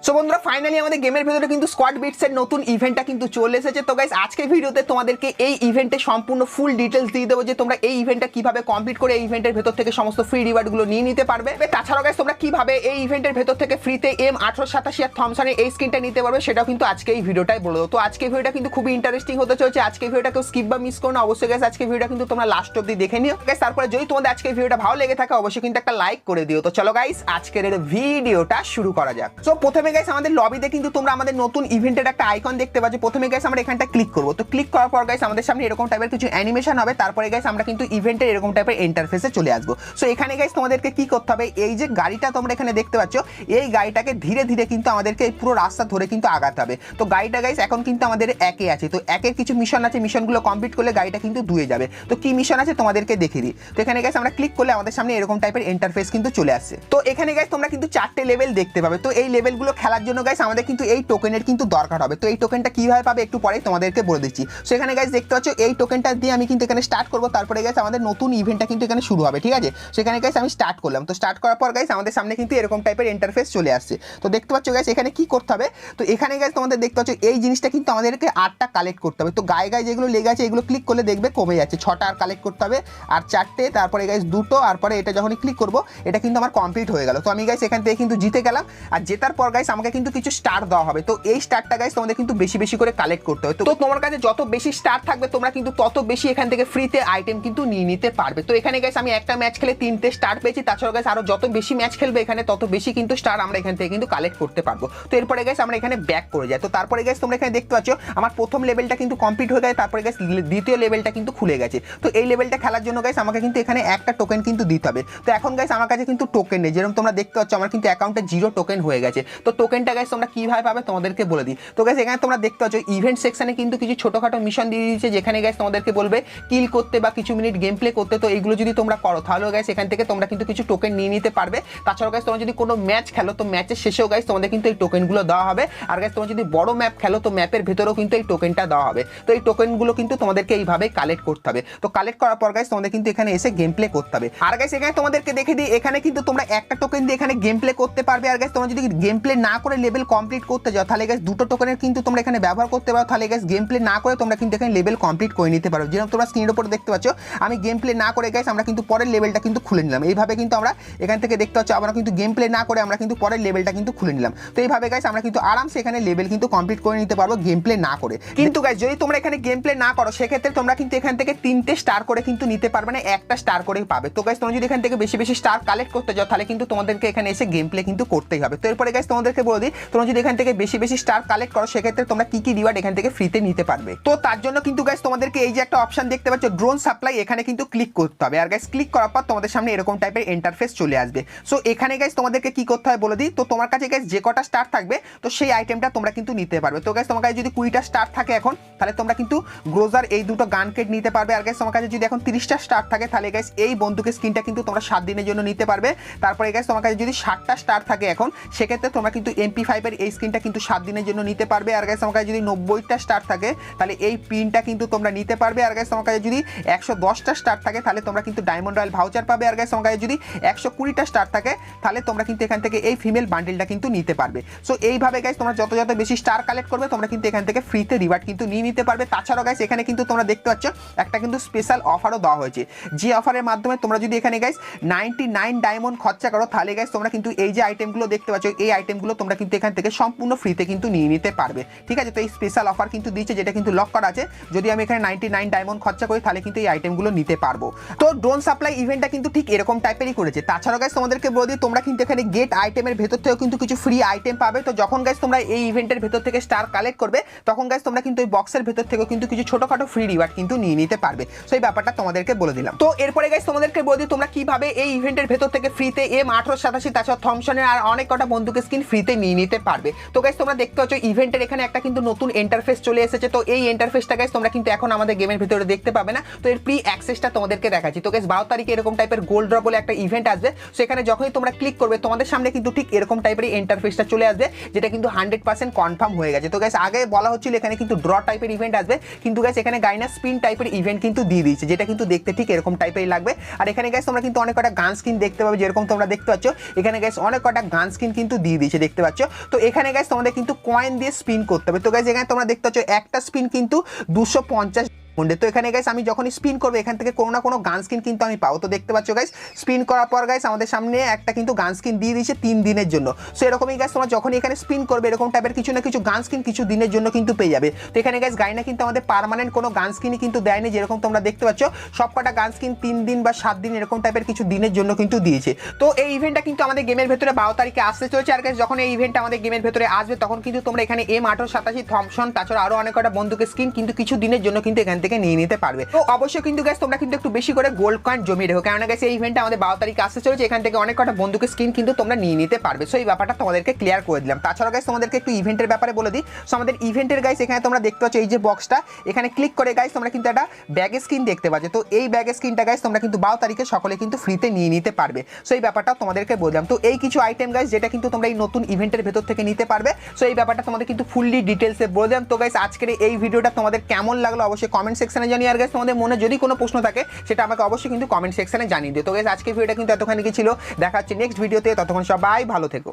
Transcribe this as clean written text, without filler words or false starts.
So বন্ধুরা finally আমাদের গেমের ভেতরে কিন্তু স্কোয়াড বিটসের নতুন ইভেন্টটা কিন্তু চলে এসেছে। তো গাইস আজকের ভিডিওতে তোমাদেরকে এই ইভেন্টের সম্পূর্ণ ফুল ডিটেলস দিয়ে দেবো যে তোমরা এই ইভেন্টটা কিভাবে কমপ্লিট করে এই ইভেন্টের ভেতর থেকে সমস্ত ফ্রি রিওয়ার্ডগুলো নিয়ে নিতে পারবে। তাছাড়াও গাইস তোমরা কিভাবে এই ইভেন্টের ভেতর থেকে ফ্রিতে M1887 আর থমসনের এই স্কিনটা নিতে পারবে সেটাও কিন্তু আজকে এই ভিডিওটাই বলে দেবো। তো আজকে ভিডিওটা কিন্তু খুবই ইন্টারেস্টিং হতে চলেছে। আজকে ভিডিওটা কেউ স্কিপ বা মিস করো না, অবশ্যই গাইস আজকে ভিডিওটা কিন্তু তোমরা লাস্ট অবধি দেখে নিও গাইস। তারপরে যদি তোমাদের আজকে ভিডিওটা ভালো লেগে থাকে অবশ্যই কিন্তু একটা লাইক করে দিও। তো চলো গাইস আজকের এই ভিডিওটা শুরু করা যাক। সো প্রথমে গাইস আমাদের লবিতে কিন্তু তোমরা আমাদের নতুন ইভেন্টের একটা আইকন দেখতে পাচ্ছ। প্রথমে গাইস আমরা এখানটা ক্লিক করব। তো ক্লিক করার পর গাইস আমাদের সামনে এরকম টাইপের কিছু অ্যানিমেশন হবে। তারপরে গাইস আমরা কিন্তু ইভেন্টের এরকম টাইপের ইন্টারফেসে চলে আসব। সো এখানে গাইস তোমাদেরকে কি করতে হবে, এই যে গাড়িটা তোমরা এখানে দেখতে পাচ্ছ এই গাড়িটাকে ধীরে ধীরে কিন্তু আমাদেরকে এই পুরো রাস্তা ধরে কিন্তু আগাতে হবে। তো গাড়িটা গাইস এখন কিন্তু আমাদের একে আছে। তো একের কিছু মিশন আছে, মিশনগুলো কমপ্লিট করলে গাড়িটা কিন্তু দুয়ে যাবে। তো কি মিশন আছে তোমাদেরকে দেখিয়ে দিই। তো এখানে গাইস আমরা ক্লিক করলে আমাদের সামনে এরকম টাইপের ইন্টারফেস কিন্তু চলে আসছে। তো এখানে গাইস তোমরা কিন্তু 4টে লেভেল দেখতে পাবে। তো এই লেভেলগুলো খেলার জন্য গাইস আমাদের কিন্তু এই টোকেনের কিন্তু দরকার হবে। তো এই টোকেনটা কিভাবে পাবে একটু পরেই তোমাদেরকে বলে দিচ্ছি। সো এখানে গাইস দেখতে পাচ্ছ এই টোকেনটা দিয়ে আমি কিন্তু এখানে স্টার্ট করব। তারপরে গাইস আমাদের নতুন ইভেন্টটা কিন্তু এখানে শুরু হবে, ঠিক আছে। সেখানে গাইস আমি স্টার্ট করলাম। তো স্টার্ট করার পর গাইস আমাদের সামনে কিন্তু এরকম টাইপের ইন্টারফেস চলে আসছে। তো দেখতে পাচ্ছ গাইস এখানে কি করতে হবে। তো এখানে গাইস তোমাদের দেখতে পাচ্ছ এই জিনিসটা কিন্তু আমাদেরকে 8টা কালেক্ট করতে হবে। তো গায়ে গায়ে যেগুলো লেগে আছে এগুলো ক্লিক করলে দেখবে কমে যাচ্ছে। 6টা আর কালেক্ট করতে হবে আর 4টে, তারপরে গাইস 2টো, আর পরে এটা যখনই ক্লিক করব এটা কিন্তু আমার কমপ্লিট হয়ে গেল। তো আমি গাইস এখান থেকে কিন্তু জিতে গেলাম। আর জেতার পর গাইস আমাকে কিন্তু কিছু স্টার দেওয়া হবে। তো এই স্টারটা গাইস তোমাদের কিন্তু বেশি বেশি করে কালেক্ট করতে হবে। তো তোমার কাছে যত বেশি স্টার থাকবে তোমরা কিন্তু তত বেশি এখান থেকে ফ্রিতে আইটেম কিন্তু নিয়ে নিতে পারবে। তো এখানে গাইস আমি একটা ম্যাচ খেলে 3টে স্টার পেয়েছি। তাছাড়া গাইস আরো যত বেশি ম্যাচ খেলবে এখানে তত বেশি কিন্তু স্টার আমরা এখান থেকে কিন্তু কালেক্ট করতে পারবো। তো এরপরে গাইস আমরা এখানে ব্যাক করে যাই। তো তারপরে গাইস তোমরা এখানে দেখতে পাচ্ছ আমার প্রথম লেভেলটা কিন্তু কমপ্লিট হয়ে গেছে। তারপরে গাইস দ্বিতীয় লেভেলটা কিন্তু খুলে গেছে। তো এই লেভেলটা খেলার জন্য গাইস আমাকে কিন্তু এখানে একটা টোকেন কিন্তু দিতে হবে। তো এখন গাইস আমার কাছে কিন্তু টোকেন নেই, যেরকম তোমরা দেখতে পাচ্ছ আমার কিন্তু অ্যাকাউন্টে 0 টোকেন হয়ে গেছে। তো টোকেনটা গাইস তোমরা কিভাবে পাবে তোমাদেরকে বলে দিই। তো গাইস এখানে তোমরা দেখতে পাচ্ছ ইভেন্ট সেকশনে কিন্তু কিছু ছোটখাটো মিশন দিয়ে দিয়েছে, যেখানে গাইস তোমাদেরকে বলবে কিল করতে বা কিছু মিনিট গেম প্লে করতে। তো এইগুলো যদি তোমরা করো তাহলে গাইস এখান থেকে তোমরা কিন্তু কিছু টোকেন নিয়ে নিতে পারবে। তাছাড়াও গাইস তোমরা যদি কোনো ম্যাচ খেলো তো ম্যাচের শেষেও গাইস তোমাদের কিন্তু এই টোকেনগুলো দেওয়া হবে। আর গাইস তোমরা যদি বড় ম্যাপ খেলো তো ম্যাপের ভেতরেও কিন্তু এই টোকেনটা দেওয়া হবে। তো এই টোকেনগুলো কিন্তু তোমাদেরকে এইভাবে কালেক্ট করতে হবে। তো কালেক্ট করার পর গাইস তোমাদের কিন্তু এখানে এসে গেম প্লে করতে হবে। আর গাইস এখানে তোমাদেরকে দেখে দিই, এখানে কিন্তু তোমরা একটা টোকেন দিয়ে এখানে গেম প্লে করতে পারবে। আর গাইস তোমরা যদি গেম প্লে না করে লেভেল কমপ্লিট করতে যাও তাহলে গাইস 2টো টোকেনের কিন্তু তোমরা এখানে ব্যবহার করতে পারো। তাহলে গাইস গেম প্লে না করে তোমরা কিন্তু এখানে লেভেল কমপ্লিট করে নিতে পারো। যেরকম তোমরা স্ক্রিনের উপর দেখতে পাচ্ছ আমি গেম প্লে না করে গাইস আমরা কিন্তু পরের লেভেলটা কিন্তু খুলে নিলাম। এইভাবে কিন্তু আমরা এখান থেকে দেখতে পাচ্ছ আমরা কিন্তু গেম প্লে না করে আমরা কিন্তু পরের লেভেলটা কিন্তু খুলে নিলাম। তো এইভাবে গাইস আমরা কিন্তু আরামসে এখানে লেভেল কিন্তু কমপ্লিট করে নিতে পারবো গেম প্লে না করে। কিন্তু গাইস যদি তোমরা এখানে গেম প্লে না করো সেক্ষেত্রে তোমরা কিন্তু এখান থেকে 3টে স্টার করে কিন্তু নিতে পারবে না, একটা স্টার করেই পাবে। তো গাইস তোমরা যদি এখান থেকে বেশি বেশি স্টার কালেক্ট করতে যাও তাহলে কিন্তু তোমাদেরকে এখানে এসে গেম প্লে কিন্তু করতেই হবে। তো এরপরে গাইস তোমাদেরকে বলে দিই, তোমরা যদি এখান থেকে বেশি বেশি স্টার কালেক্ট করো সেক্ষেত্রে তোমরা কি কি রিওয়ার্ড এখান থেকে ফ্রিতে নিতে পারবে। তো তার জন্য কিন্তু গাইস তোমাদেরকে এই যে একটা অপশন দেখতে পাচ্ছ ড্রোন সাপ্লাই, এখানে কিন্তু ক্লিক করতে হবে। আর গাইস ক্লিক করার পর তোমাদের সামনে এরকম টাইপের ইন্টারফেস চলে আসবে। সো এখানে গাইস তোমাদেরকে কি করতে হয় বলে দিই। তো তোমার কাছে গাইস যে কটা স্টার থাকবে তো সেই আইটেমটা তোমরা কিন্তু নিতে পারবে। তো গাইস তোমার কাছে যদি 20টা স্টার থাকে এখন তাহলে তোমরা কিন্তু গ্রোজার এই দুটো গান কেট নিতে পারবে। আর গাইস তোমার কাছে যদি এখন 30টা স্টার থাকে তাহলে গাইস এই বন্দুকের স্কিনটা কিন্তু তোমরা 7 দিনের জন্য নিতে পারবে। তারপরে গাইস তোমার কাছে যদি 60টা স্টার থাকে এখন সেক্ষেত্রে তোমরা কিন্তু MP5 এর এই স্কিনটা কিন্তু 7 দিনের জন্য নিতে পারবে। আর গাইস তোমার কাছে যদি 90টা স্টার থাকে তাহলে এই পিনটা কিন্তু তোমরা নিতে পারবে। আর গাইস তোমার কাছে যদি 110টা স্টার থাকে তাহলে তোমরা কিন্তু ডায়মন্ড রয়্যাল ভাউচার পাবে। আর গাইস তোমার কাছে যদি 120টা স্টার থাকে তাহলে তোমরা কিন্তু এখান থেকে এই ফিমেল বান্ডেলটা কিন্তু নিতে পারবে। সো এইভাবে গাইস তোমরা যত যত বেশি স্টার কালেক্ট করবে তোমরা কিন্তু এখান থেকে ফ্রিতে রিওয়ার্ড কিন্তু নিয়ে নিতে পারবে। তাছাড়াও গাইস এখানে কিন্তু তোমরা দেখতে পাচ্ছ একটা কিন্তু স্পেশাল অফারও দেওয়া হয়েছে, যে অফারের মাধ্যমে তোমরা যদি এখানে গাইস 99 ডায়মন্ড খরচা করো তাহলে গাইস তোমরা কিন্তু এই যে আইটেমগুলো দেখতে পাচ্ছ এই আইটেমগুলো তোমরা কিন্তু এখান থেকে সম্পূর্ণ ফ্রিতে কিন্তু নিয়ে নিতে পারবে, ঠিক আছে। তো এই স্পেশাল অফার কিন্তু দিচ্ছে যেটা কিন্তু লক করা আছে। যদি আমি এখানে 99 ডায়মন্ড খরচা করি তাহলে কিন্তু এই আইটেমগুলো নিতে পারবো। তো ড্রোন সাপ্লাই ইভেন্টটা কিন্তু ঠিক এরকম টাইপেরই করেছে। তাছাড়াও গাইস তোমাদেরকে বলে দিই তোমরা কিন্তু এখানে গেট আইটেমের ভেতর থেকেও কিন্তু কিছু ফ্রি আইটেম পাবে। তো যখন গাইস তোমরা এই ইভেন্টের ভেতর থেকে স্টার কালেক্ট করবে তখন গাইস তোমরা কিন্তু এই বক্সের ভেতর থেকেও কিন্তু কিছু ছোটখাটো ফ্রি রিওয়ার্ড কিন্তু নিয়ে নিতে পারবে। সো এই ব্যাপারটা তোমাদেরকে বলে দিলাম। তো এরপরে গাইস তোমাদেরকে বলে দিই তোমরা কিভাবে এই ইভেন্টের ভেতর থেকে ফ্রিতে M1887 তাছাড়া থমসনের আর অনেক কটা বন্দুকের স্কিন ফ্রিতে নিয়ে নিতে পারবে। তো গাইস তোমরা দেখতে পাচ্ছ ইভেন্টের এখানে একটা কিন্তু নতুন ইন্টারফেস চলে এসেছে। তো এই ইন্টারফেসটা গাইস তোমরা কিন্তু এখন আমাদের গেমের ভিতরে দেখতে পাবে না। তো এর প্রি অ্যাক্সেসটা তোমাদেরকে দেখাচ্ছি। তো গাইস 12 তারিখে এরকম টাইপের গোল্ড ড্র বলে একটা ইভেন্ট আসবে। সো এখানে যখনই তোমরা ক্লিক করবে তোমাদের সামনে কিন্তু ঠিক এরকম টাইপের ইন্টারফেসটা চলে আসবে, যেটা কিন্তু 100% কনফার্ম হয়ে গেছে। তো গাইস আগে বলা হচ্ছিল এখানে কিন্তু ড্র টাইপের ইভেন্ট আসবে, কিন্তু গাইস এখানে গাইনা স্পিন টাইপের ইভেন্ট কিন্তু দিয়ে দিয়েছে, যেটা কিন্তু দেখতে ঠিক এরকম টাইপেরই লাগবে। আর এখানে গাইস তোমরা কিন্তু অনেক কটা গান স্কিন দেখতে পাবে, যেরকম তোমরা দেখতে পাচ্ছ এখানে গাইস অনেক কটা গান স্কিন কিন্তু দিয়ে দিয়েছে। দেখতে পাচ্ছ। তো এখানে গাইস তোমাদের কিন্তু কয়েন দিয়ে স্পিন করতে হবে। তো গাইস এখানে তোমরা দেখতে পাচ্ছ একটা স্পিন কিন্তু 250 ডায়মন্ডে। তো এখানে গাইস আমি যখনই স্পিন করবো এখান থেকে কোনো না কোনো গান স্কিন কিন্তু আমি পাবো। তো দেখতে পাচ্ছ গাইস স্পিন করার পর গাইস আমাদের সামনে একটা কিন্তু গান স্কিন দিয়ে দিয়েছে 3 দিনের জন্য। সো এরকমই গাইস তোমরা যখনই এখানে স্পিন করবে এরকম টাইপের কিছু না কিছু গান স্কিন কিছু দিনের জন্য কিন্তু পেয়ে যাবে। তো এখানে গাইস গাইনা কিন্তু আমাদের পার্মানেন্ট কোনো গান স্কিনই কিন্তু দেয়নি, যেরকম তোমরা দেখতে পাচ্ছ সবকটা গান স্কিন 3 দিন বা 7 দিন এরকম টাইপের কিছু দিনের জন্য কিন্তু দিয়েছে। তো এই ইভেন্টটা কিন্তু আমাদের গেমের ভেতরে 12 তারিখে আসতে চলেছে। আর গাইস যখন এই ইভেন্টটা আমাদের গেমের ভেতরে আসবে তখন কিন্তু তোমরা এখানে M1887 থমসন তাছাড়া আরো অনেক কটা বন্দুকের স্কিন কিন্তু কিছু দিনের জন্য কিন্তু এখান থেকে নিয়ে নিতে পারবে। তো অবশ্যই কিন্তু গাইস তোমরা কিন্তু একটু বেশি করে গোল্ড কয়েন জমিয়ে রেখো, কারণ গাইস এই ইভেন্টটা আমাদের 12 তারিখে আসতে চলেছে। এখান থেকে অনেক কটা বন্দুকের স্কিন কিন্তু তোমরা নিয়ে নিতে পারবে। সো এই ব্যাপারটা তোমাদেরকে ক্লিয়ার করে দিলাম। তাছাড়া গাইস তোমাদেরকে একটু ইভেন্টের ব্যাপারে বলে দিই। সো আমাদের ইভেন্টের গাইস এখানে তোমরা দেখতে পাচ্ছ এই যে বক্সটা, এখানে ক্লিক করে গাইস তোমরা কিন্তু একটা ব্যাগের স্কিন দেখতে পাচ্ছ। তো এই ব্যাগের স্কিনটা গাইস তোমরা কিন্তু 12 তারিখে সকলে কিন্তু ফ্রিতে নিয়ে নিতে পারবে। সো এই ব্যাপারটা তোমাদেরকে বললাম। তো এই কিছু আইটেম গাইস যেটা কিন্তু তোমরা এই নতুন ইভেন্টের ভেতর থেকে নিতে পারবে। সো এই ব্যাপারটা তোমাদের কিন্তু ফুললি ডিটেলসে বললাম। তো গাইস আজকের এই ভিডিওটা তোমাদের কেমন লাগলো অবশ্যই কমেন্ট সেকশনে জানিয়ে। আর গাইস তোমাদের মনে যদি কোনো প্রশ্ন থাকে সেটা আমাকে অবশ্যই কিন্তু কমেন্ট সেকশনে জানিয়ে দিও। তো গাইস আজকের ভিডিওটা কিন্তু এতখানি ছিল, দেখা হচ্ছে নেক্সট ভিডিওতে। ততক্ষণ সবাই ভালো থেকো।